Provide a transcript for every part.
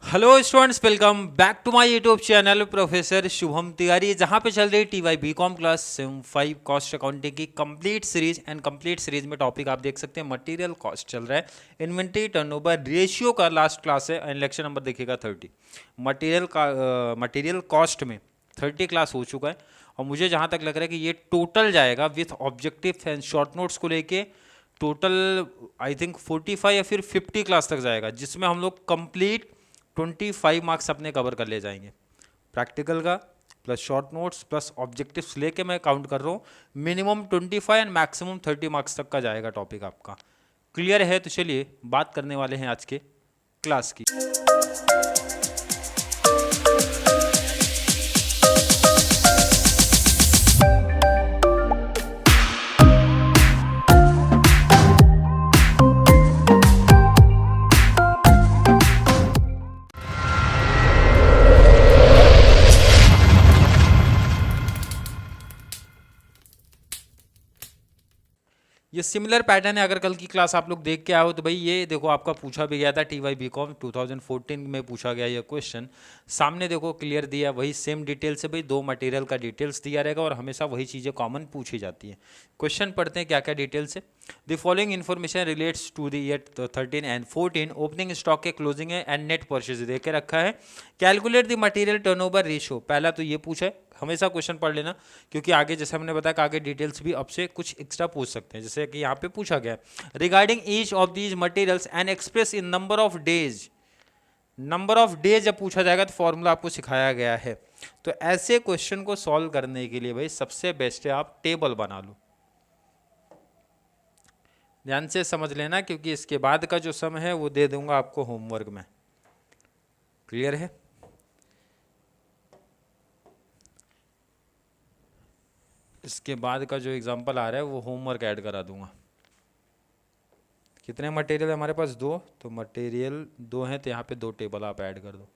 Hello students, welcome back to my YouTube channel professor Shubham Tiwari, जहां पे चल रही TY BCom class sem 5 cost accounting की complete series. And complete series में topic आप देख सकते हैं मटेरियल कॉस्ट चल रहा है। इन्वेंट्री टर्नओवर रेशियो का लास्ट क्लास है एंड लेक्चर नंबर देखिएगा 30। मटेरियल कॉस्ट में 30 क्लास हो चुका है और मुझे जहां तक लग रहा है कि ये टोटल जाएगा with objective and short notes को लेके टोटल आई थिंक 45 या फिर 50 क्लास तक जाएगा, जिसमें हम लोग कंप्लीट 25 मार्क्स अपने कवर कर ले जाएंगे। प्रैक्टिकल का plus short notes plus objectives लेके मैं काउंट कर रहा हूँ, मिनिमम 25 एंड मैक्सिमम 30 मार्क्स तक का जाएगा टॉपिक आपका। क्लियर है? तो चलिए बात करने वाले हैं आज के क्लास की। ये सिमिलर पैटर्न है। अगर कल की क्लास आप लोग देख के आओ तो भाई ये देखो, आपका पूछा भी गया था TY बीकॉम 2014 में पूछा गया ये क्वेश्चन। सामने देखो क्लियर दिया, वही सेम डिटेल से भाई दो मटेरियल का डिटेल्स दिया रहेगा और हमेशा वही चीज़ें कॉमन पूछी जाती है। क्वेश्चन पढ़ते हैं क्या क्या डिटेल से। The following information relates to the year 13 and 14 opening stock के क्लोजिंग है एंड नेट परचेज दे के रखा है। Calculate the material turnover ratio, पहला तो ये पूछा है। हमेशा क्वेश्चन पढ़ लेना, क्योंकि आगे जैसे हमने बताया कि आगे डिटेल्स भी अब से कुछ एक्स्ट्रा पूछ सकते हैं। जैसे कि यहाँ पे पूछा गया regarding each of these materials and express in number of days. Number of days जब पूछा जाएगा तो फॉर्मूला आपको सिखाया गया है। तो ऐसे क्वेश्चन को सॉल्व करने के लिए भाई सबसे बेस्ट है आप टेबल बना लो। ध्यान से समझ लेना, क्योंकि इसके बाद का जो सम है वो दे दूंगा आपको होमवर्क में। क्लियर है? इसके बाद का जो एग्जांपल आ रहा है वो होमवर्क ऐड करा दूंगा। कितने मटेरियल है हमारे पास? दो। तो मटेरियल दो हैं तो यहाँ पे दो टेबल आप ऐड कर दो।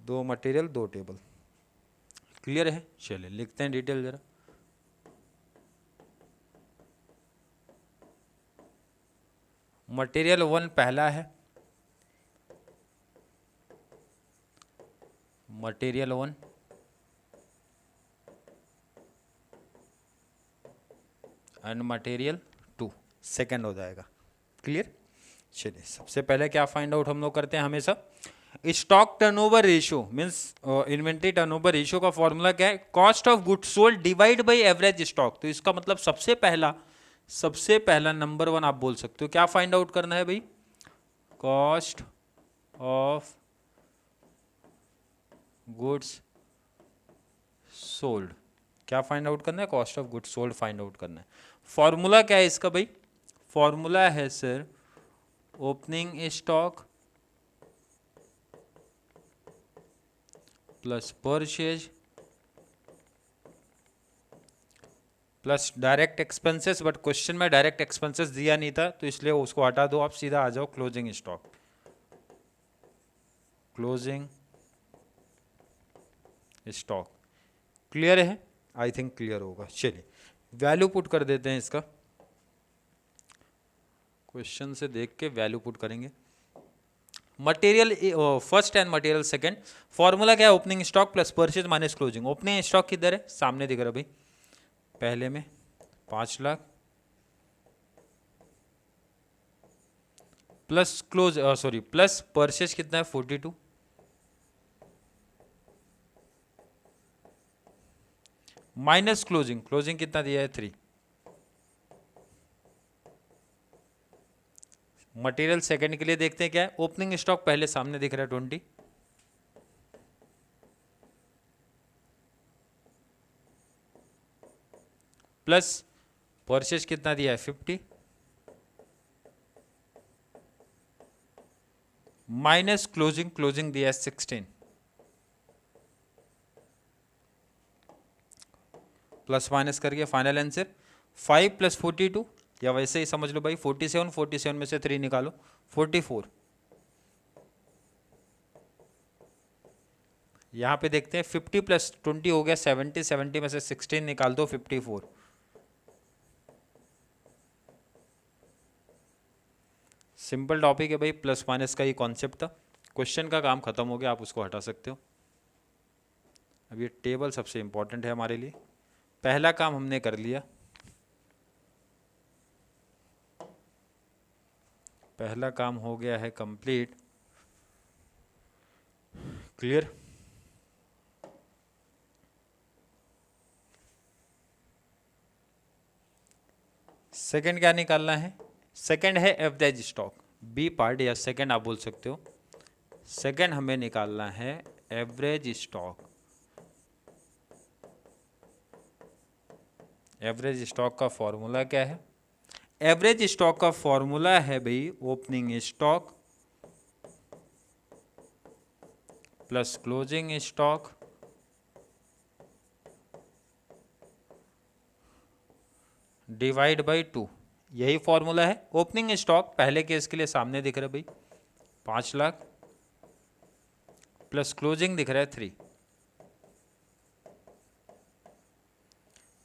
दो मटेरियल दो टेबल। क्लियर है? चलिए लिखते हैं डिटेल जरा। मटेरियल 1 पहला है, मटेरियल 1। एंड मटेरियल 2 सेकेंड हो जाएगा। क्लियर? चलिए सबसे पहले क्या फाइंड आउट हम लोग करते हैं हमेशा, stock turnover ratio means inventory turnover ratio का फॉर्मूला क्या है? Cost of goods sold divide by average stock. तो इसका मतलब सबसे पहला नंबर 1 आप बोल सकते हो। क्या फाइंड आउट करना है भाई? Cost of goods sold. क्या फाइंड आउट करना है? Cost of goods sold find out करना है। फॉर्मूला क्या है इसका भाई? फॉर्मूला है sir opening stock plus purchase plus direct expenses. But question में डायरेक्ट एक्सपेंसेस दिया नहीं था तो इसलिए उसको हटा दो, आप सीधा आ जाओ closing stock. Closing stock. Clear है? आई थिंक क्लियर होगा। चलिए वैल्यू पुट कर देते हैं इसका। क्वेश्चन से देख के वैल्यू पुट करेंगे। Material first and material second. Formula क्या है? Opening stock plus purchase minus closing. Opening stock किधर है? सामने दिख रहा भाई, पहले में 5 लाख प्लस प्लस परचेज कितना है? 42 माइनस क्लोजिंग। क्लोजिंग कितना दिया है? 3। मटेरियल सेकंड के लिए देखते हैं क्या है। ओपनिंग स्टॉक पहले सामने दिख रहा है 20 प्लस परचेज कितना दिया है? 50 माइनस क्लोजिंग दिया है 16 प्लस माइनस करके फाइनल आंसर 5 प्लस 42, या वैसे ही समझ लो भाई 47 में से 3 निकालो 44। यहाँ पे देखते हैं 50 प्लस 20 हो गया 70, 70 में से 16 निकाल दो 54। सिंपल टॉपिक है भाई, प्लस माइनस का ही कॉन्सेप्ट था। क्वेश्चन का काम खत्म हो गया, आप उसको हटा सकते हो। अब ये टेबल सबसे इंपॉर्टेंट है हमारे लिए। पहला काम हमने कर लिया, पहला काम हो गया है कंप्लीट। क्लियर? सेकंड क्या निकालना है? सेकंड है एवरेज स्टॉक, बी पार्ट या सेकंड आप बोल सकते हो। सेकंड हमें निकालना है एवरेज स्टॉक। एवरेज स्टॉक का फॉर्मूला क्या है? एवरेज स्टॉक का फॉर्मूला है भाई opening stock plus closing stock divide by 2। यही फॉर्मूला है। ओपनिंग स्टॉक पहले केस के लिए सामने दिख रहा है भाई 5 लाख, प्लस क्लोजिंग दिख रहा है 3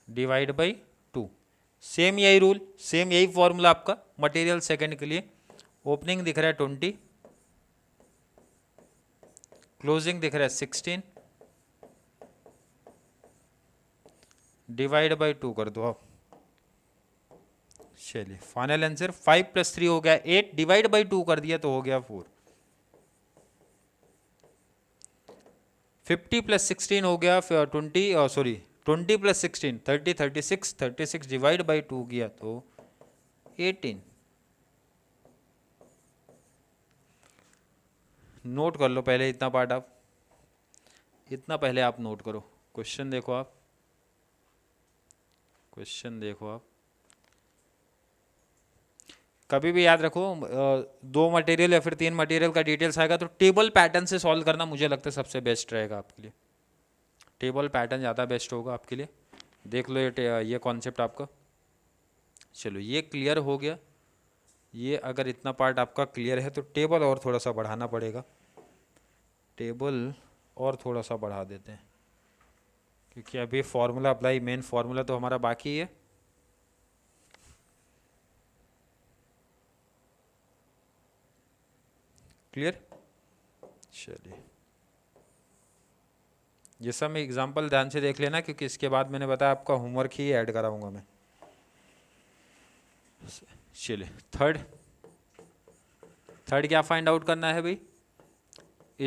डिवाइड बाई 2। सेम यही रूल, सेम यही फॉर्मूला आपका मटेरियल सेकंड के लिए। ओपनिंग दिख रहा है 20, क्लोजिंग दिख रहा है 16 डिवाइड बाई 2 कर दो आप। चलिए फाइनल आंसर 5 + 3 हो गया 8, डिवाइड बाई 2 कर दिया तो हो गया 4। 50 + 16 हो गया 20 सॉरी 20 + 16 30 36 36 डिवाइड बाई 2 किया तो 18। नोट कर लो पहले इतना पार्ट, आप इतना पहले आप नोट करो। क्वेश्चन देखो आप, क्वेश्चन देखो आप। कभी भी याद रखो 2 मटेरियल या फिर 3 मटेरियल का डिटेल्स आएगा तो टेबल पैटर्न से सॉल्व करना मुझे लगता है सबसे बेस्ट रहेगा आपके लिए। टेबल पैटर्न ज़्यादा बेस्ट होगा आपके लिए। देख लो ये कॉन्सेप्ट आपका। चलो ये क्लियर हो गया। ये अगर इतना पार्ट आपका क्लियर है तो टेबल और थोड़ा सा बढ़ाना पड़ेगा। टेबल और थोड़ा सा बढ़ा देते हैं क्योंकि अभी फॉर्मूला अप्लाई, मेन फॉर्मूला तो हमारा बाकी है। क्लियर? चलिए ये सब मैं एग्जाम्पल ध्यान से देख लेना क्योंकि इसके बाद मैंने बताया आपका होमवर्क ही ऐड कराऊंगा मैं। चलिए थर्ड क्या फाइंड आउट करना है भाई?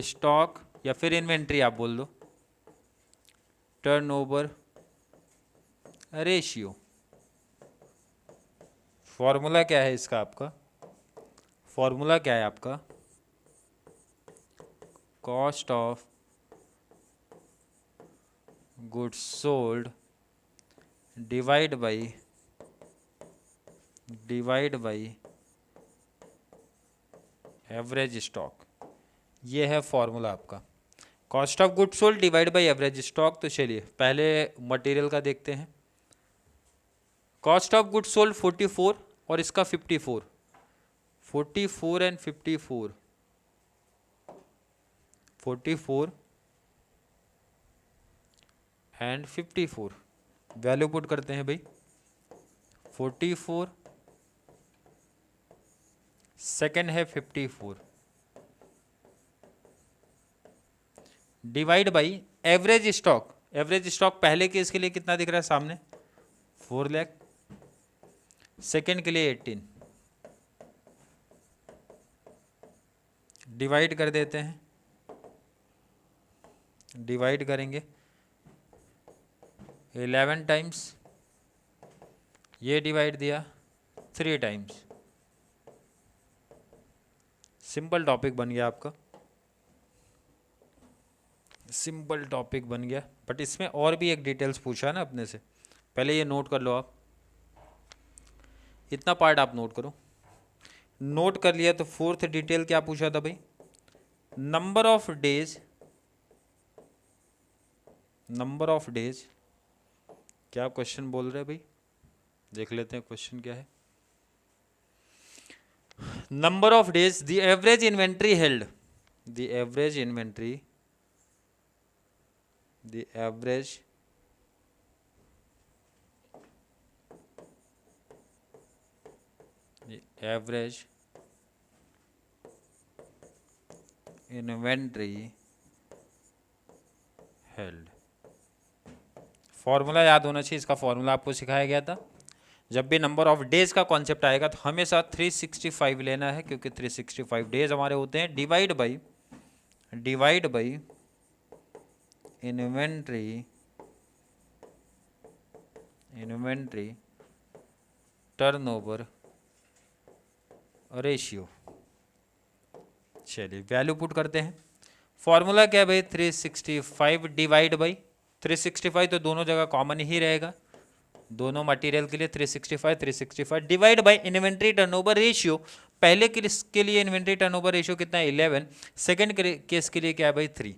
स्टॉक या फिर इन्वेंट्री आप बोल दो, टर्नओवर रेशियो। फॉर्मूला क्या है इसका आपका? फॉर्मूला क्या है आपका? Cost of goods sold divide by average stock. ये है फॉर्मूला आपका, cost of goods sold divide by average stock. तो चलिए पहले मटेरियल का देखते हैं। कॉस्ट ऑफ गुड्स सोल्ड 44 और इसका 54, 44 एंड 54, 44 एंड 54 वैल्यू पुट करते हैं भाई। 44 सेकेंड है 54 divide by average stock. Average stock पहले केस के लिए कितना दिख रहा है सामने? 4 लाख। सेकेंड के लिए 18 डिवाइड कर देते हैं। डिवाइड करेंगे 11 टाइम्स, ये डिवाइड दिया 3 टाइम्स। सिंपल टॉपिक बन गया आपका, सिंपल टॉपिक बन गया। बट इसमें और भी एक डिटेल्स पूछा है ना अपने से, पहले ये नोट कर लो आप। इतना पार्ट आप नोट करो। नोट कर लिया तो फोर्थ डिटेल क्या पूछा था भाई? Number of days, number of days. क्या क्वेश्चन बोल रहे हैं भाई? देख लेते हैं क्वेश्चन क्या है। Number of days the average inventory held, the average inventory, the average inventory held. Formula याद होना चाहिए, इसका फॉर्मूला आपको सिखाया गया था। जब भी नंबर ऑफ डेज का कॉन्सेप्ट आएगा तो हमेशा 365 लेना है, क्योंकि 365 डेज हमारे होते हैं। Divide by inventory turnover ratio. चलिए वैल्यू पुट करते हैं। फॉर्मूला क्या है भाई, 365 डिवाइड बाई 365, तो दोनों जगह कॉमन ही रहेगा, दोनों मटेरियल के लिए 365 divide by inventory turnover ratio. पहले के लिए इन्वेंट्री टर्नओवर रेशियो कितना है 11, सेकंड केस के लिए क्या है भाई 3।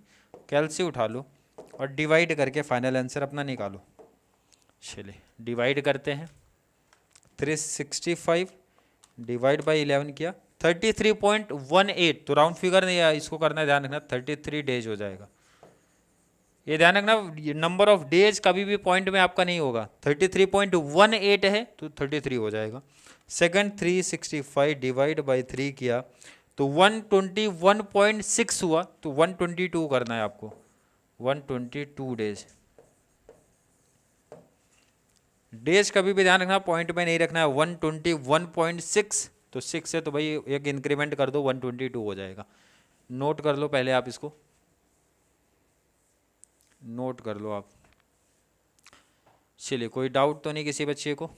कैलसी उठा लो और डिवाइड करके फाइनल आंसर अपना निकालो। चलिए डिवाइड करते हैं, 365 डिवाइड बाई 11 किया 33.18, तो राउंड फिगर नहीं है, इसको करना ध्यान रखना 33 डेज हो जाएगा। ये ध्यान रखना नंबर ऑफ डेज कभी भी पॉइंट में आपका नहीं होगा। 33.18 है तो 33 हो जाएगा। सेकंड 365 डिवाइड बाई 3 किया तो 121.6 हुआ, तो 122 करना है आपको, 122 डेज। डेज कभी भी ध्यान रखना पॉइंट में नहीं रखना है। 121.6, तो 6 है तो भाई एक इंक्रीमेंट कर दो 122 हो जाएगा। नोट कर लो पहले आप इसको, नोट कर लो आप। चलिए कोई डाउट तो नहीं किसी बच्चे को,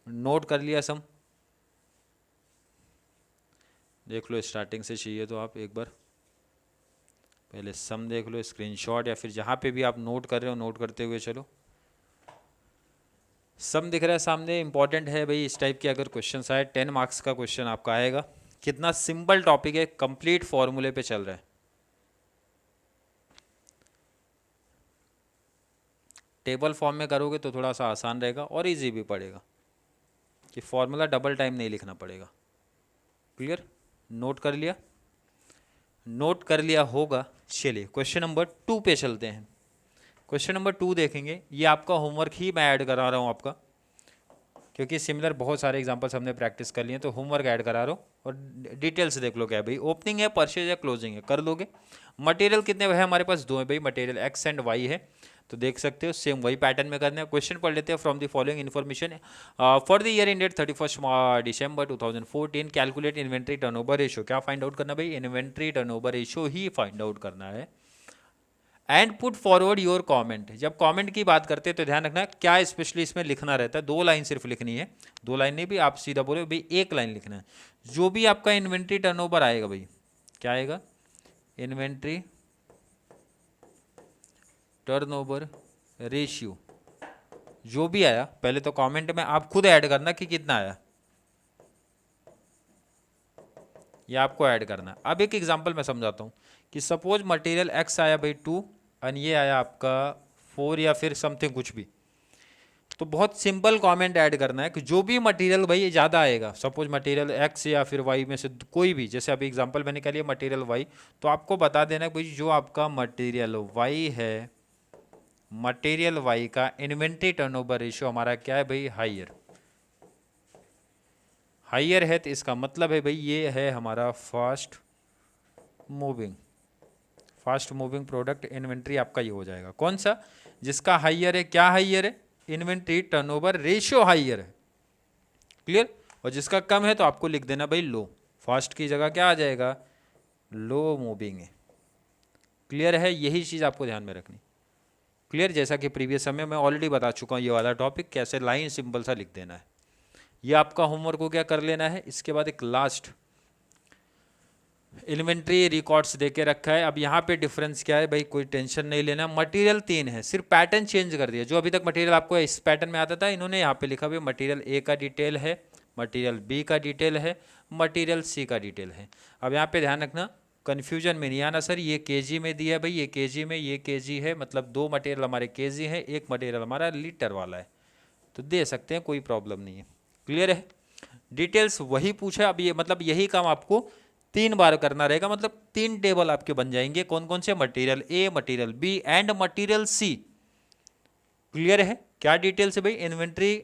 नोट कर लिया सम, देख लो स्टार्टिंग से चाहिए तो आप एक बार पहले सम देख लो, स्क्रीनशॉट या फिर जहाँ पे भी आप नोट कर रहे हो नोट करते हुए चलो। सम दिख रहा है सामने, इंपॉर्टेंट है भाई। इस टाइप के अगर क्वेश्चन आए 10 मार्क्स का क्वेश्चन आपका आएगा। कितना सिंपल टॉपिक है, कंप्लीट फॉर्मूले पे चल रहा है। टेबल फॉर्म में करोगे तो थोड़ा सा आसान रहेगा और इजी भी पड़ेगा, कि फॉर्मूला डबल टाइम नहीं लिखना पड़ेगा। क्लियर, नोट कर लिया, नोट कर लिया होगा। चलिए क्वेश्चन नंबर 2 पे चलते हैं। क्वेश्चन नंबर 2 देखेंगे, ये आपका होमवर्क ही मैं ऐड करा रहा हूँ आपका, क्योंकि सिमिलर बहुत सारे एग्जांपल्स हमने प्रैक्टिस कर लिए, तो होमवर्क ऐड करा रहा हूँ। और डिटेल्स देख लो क्या है भाई, ओपनिंग है, परचेज है, क्लोजिंग है, कर लोगे। मटेरियल कितने है हमारे पास, 2 है भाई, मटेरियल एक्स एंड वाई है, तो देख सकते हो सेम वही पैटर्न में करना है। क्वेश्चन पढ़ लेते हैं। From the following information for the year ended 31 December 2014 calculate inventory turnover ratio. क्या फाइंड आउट करना भाई, इन्वेंट्री टर्नओवर रेशियो ही फाइंड आउट करना है। And put forward your comment. जब कमेंट की बात करते हैं तो ध्यान रखना क्या स्पेशली इसमें लिखना रहता है, 2 लाइन सिर्फ लिखनी है। 2 लाइन नहीं भी, आप सीधा बोले भाई 1 लाइन लिखना है। जो भी आपका इन्वेंट्री टर्नओवर आएगा भाई, क्या आएगा, इन्वेंट्री टर्नओवर रेशियो जो भी आया, पहले तो कमेंट में आप खुद ऐड करना कि कितना आया, ये आपको ऐड करना है। अब एक एग्जांपल मैं समझाता हूँ कि सपोज मटेरियल एक्स आया भाई 2 और ये आया आपका 4 या फिर समथिंग कुछ भी, तो बहुत सिंपल कमेंट ऐड करना है कि जो भी मटेरियल भाई ज़्यादा आएगा, सपोज मटेरियल एक्स या फिर वाई में से कोई भी, जैसे अभी एग्जांपल मैंने कह लिया मटेरियल वाई, तो आपको बता देना है भाई जो आपका मटेरियल वाई है, मटेरियल वाई का इन्वेंट्री टर्नओवर रेशियो हमारा क्या है भाई, हाइयर। हाइयर है तो इसका मतलब है भाई ये है हमारा फास्ट मूविंग प्रोडक्ट। इन्वेंट्री आपका ये हो जाएगा कौन सा, जिसका हाइयर है, क्या हाइयर है, इन्वेंट्री टर्नओवर रेशियो हाइयर है। क्लियर, और जिसका कम है तो आपको लिख देना भाई लो, फास्ट की जगह क्या आ जाएगा, लो मूविंग है। क्लियर है, यही चीज़ आपको ध्यान में रखनी। क्लियर, जैसा कि प्रीवियस समय में ऑलरेडी बता चुका हूँ ये वाला टॉपिक कैसे लाइन सिंपल सा लिख देना है। ये आपका होमवर्क को क्या कर लेना है। इसके बाद एक लास्ट इन्वेंट्री रिकॉर्ड्स देके रखा है। अब यहाँ पे डिफरेंस क्या है भाई, कोई टेंशन नहीं लेना। मटेरियल 3 है, सिर्फ पैटर्न चेंज कर दिया। जो अभी तक मटेरियल आपको इस पैटर्न में आता था, इन्होंने यहाँ पे लिखा हुआ मटेरियल ए का डिटेल है, मटेरियल बी का डिटेल है, मटेरियल सी का डिटेल है। अब यहाँ पे ध्यान रखना, कन्फ्यूजन में नहीं आना सर ये केजी में दिया है भाई, ये केजी में, ये केजी है, मतलब 2 मटेरियल हमारे केजी है, एक मटेरियल हमारा लीटर वाला है, तो दे सकते हैं, कोई प्रॉब्लम नहीं है। क्लियर है, डिटेल्स वही पूछा। अब ये मतलब यही काम आपको 3 बार करना रहेगा, मतलब 3 टेबल आपके बन जाएंगे। कौन कौन से, material A, material B and material C. Clear है, क्या डिटेल्स है भाई, इन्वेंट्री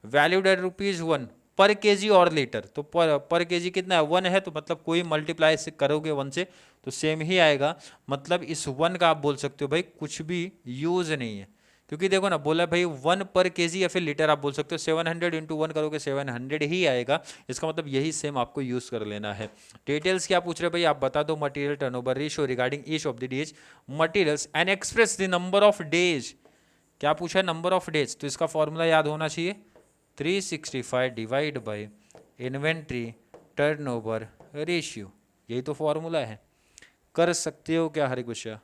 वैल्यूड एट ₹1, पर केजी और लीटर, तो पर केजी कितना है 1 है, तो मतलब कोई मल्टीप्लाई से करोगे 1 से तो सेम ही आएगा। मतलब इस 1 का आप बोल सकते हो भाई कुछ भी यूज नहीं है, क्योंकि देखो ना बोला भाई 1 पर केजी या फिर लीटर आप बोल सकते हो, 700 इंटू 1 करोगे 700 ही आएगा। इसका मतलब यही सेम आपको यूज कर लेना है। डिटेल्स क्या पूछ रहे भाई, आप बता दो material turnover ratio regarding each of the days materials and express the number of days. क्या पूछा है, नंबर ऑफ डेज, तो इसका फॉर्मूला याद होना चाहिए 365 divide by inventory turnover ratio, यही तो फॉर्मूला है। कर सकते हो क्या हरे गुस्सा।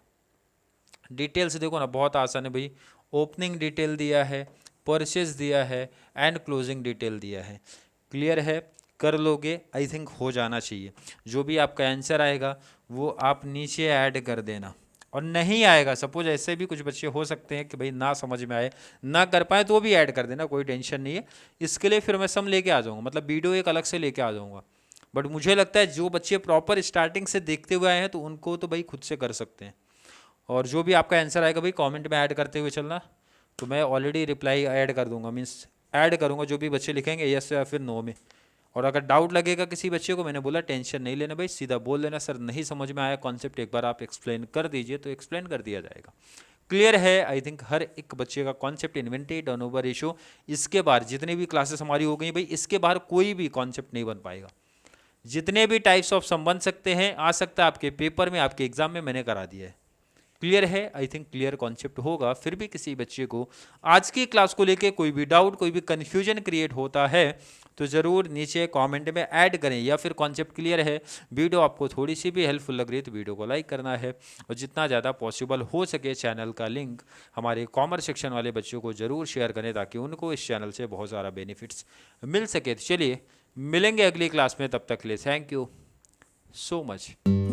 डिटेल्स देखो ना बहुत आसान है भाई, ओपनिंग डिटेल दिया है, परचेज दिया है एंड क्लोजिंग डिटेल दिया है। क्लियर है, कर लोगे, आई थिंक हो जाना चाहिए। जो भी आपका आंसर आएगा वो आप नीचे ऐड कर देना, और नहीं आएगा सपोज ऐसे भी कुछ बच्चे हो सकते हैं कि भाई ना समझ में आए ना कर पाए तो भी ऐड कर देना, कोई टेंशन नहीं है। इसके लिए फिर मैं सम लेके आ जाऊँगा, मतलब वीडियो एक अलग से लेके आ जाऊँगा। बट मुझे लगता है जो बच्चे प्रॉपर स्टार्टिंग से देखते हुए आए हैं तो उनको तो भाई खुद से कर सकते हैं। और जो भी आपका आंसर आएगा भाई कमेंट में ऐड करते हुए चलना, तो मैं ऑलरेडी रिप्लाई ऐड कर दूंगा, मीन्स ऐड करूंगा जो भी बच्चे लिखेंगे यस या फिर नो में। और अगर डाउट लगेगा किसी बच्चे को, मैंने बोला टेंशन नहीं लेना भाई, सीधा बोल देना सर नहीं समझ में आया कॉन्सेप्ट, एक बार आप एक्सप्लेन कर दीजिए, तो एक्सप्लेन कर दिया जाएगा। क्लियर है, आई थिंक हर एक बच्चे का कॉन्सेप्ट इन्वेंटरी टर्नओवर रेशियो, इसके बाहर जितनी भी क्लासेस हमारी हो गई भाई इसके बाहर कोई भी कॉन्सेप्ट नहीं बन पाएगा। जितने भी टाइप्स ऑफ सम बन सकते हैं, आ सकता है आपके पेपर में, आपके एग्जाम में, मैंने करा दिया है। क्लियर है, आई थिंक क्लियर कॉन्सेप्ट होगा। फिर भी किसी बच्चे को आज की क्लास को लेके कोई भी डाउट, कोई भी कन्फ्यूजन क्रिएट होता है तो ज़रूर नीचे कमेंट में ऐड करें, या फिर कॉन्सेप्ट क्लियर है, वीडियो आपको थोड़ी सी भी हेल्पफुल लग रही है तो वीडियो को लाइक करना है, और जितना ज़्यादा पॉसिबल हो सके चैनल का लिंक हमारे कॉमर्स सेक्शन वाले बच्चों को ज़रूर शेयर करें ताकि उनको इस चैनल से बहुत सारा बेनिफिट्स मिल सके। तो चलिए मिलेंगे अगली क्लास में, तब तक ले थैंक यू सो मच।